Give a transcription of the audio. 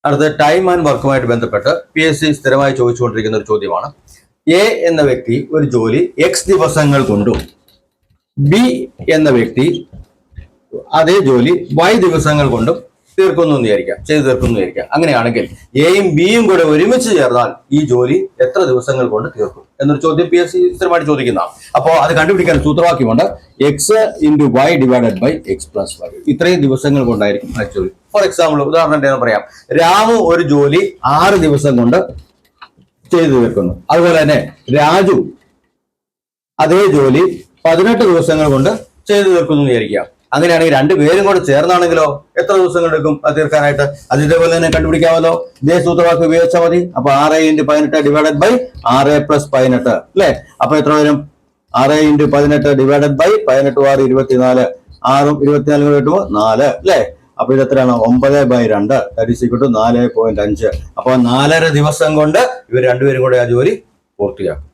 അടുത്ത time and വർക്കുമായിട്ട് ബന്ധപ്പെട്ട് PSC സ്ഥിരമായി ചോദിച്ചുകൊണ്ടിരിക്കുന്ന ഒരു ചോദ്യമാണ്. എ എന്ന വ്യക്തി ഒരു ജോലി X ദിവസങ്ങൾ കൊണ്ടും ബി എന്ന വ്യക്തി അതേ ജോലി Y ദിവസങ്ങൾ കൊണ്ടും ചെയ്തു തീർക്കുന്നു വിചാരിക്കാം. അങ്ങനെയാണെങ്കിൽ എയും ബിയും കൂടെ ഒരുമിച്ച് ചേർന്നാൽ ഈ ജോലി എത്ര ദിവസങ്ങൾ കൊണ്ട് തീർക്കും എന്നൊരു ചോദ്യം PSC സ്ഥിരമായിട്ട് ചോദിക്കുന്നതാണ്. അപ്പോൾ അത് കണ്ടുപിടിക്കാൻ സൂത്രവാക്യമുണ്ട്. X × Y divided by X + Y. ഇത്രയും ദിവസങ്ങൾ കൊണ്ടായിരിക്കും ആ ജോലി. ഫോർ എക്സാമ്പിൾ ഉദാഹരണം പറയാം. രാമു ഒരു ജോലി 6 ദിവസം കൊണ്ട് ചെയ്തു തീർക്കുന്നു. അതുപോലെ തന്നെ രാജു അതേ ജോലി 18 ദിവസങ്ങൾ കൊണ്ട് ചെയ്തു തീർക്കുന്നു വിചാരിക്കാം. അങ്ങനെയാണെങ്കിൽ രണ്ടുപേരും കൂടെ ചേർന്നാണെങ്കിലോ എത്ര ദിവസങ്ങൾ എടുക്കും അത് തീർക്കാനായിട്ട്? അത് ഇതേപോലെ തന്നെ കണ്ടുപിടിക്കാമല്ലോ. ഇതേ സൂത്രവാക്യം ഉപയോഗിച്ചാൽ മതി. അപ്പൊ 6 × 18 ഡിവൈഡഡ് ബൈ 6 + 18 അല്ലെ? അപ്പൊ എത്ര വരും? 6 × 18 ഡിവൈഡഡ് ബൈ 18 × 6 24. 6ഉം 24 കൂടെ കിട്ടുമ്പോൾ 4 അല്ലെ? അപ്പൊ ഇത് എത്രയാണ്? 9/2 ദാറ്റ് ഈസ് ഈക്വൽ ടു 4.5. അപ്പൊ 4.5 ദിവസം കൊണ്ട് ഇവർ രണ്ടുപേരും കൂടെ ആ ജോലി പൂർത്തിയാക്കും.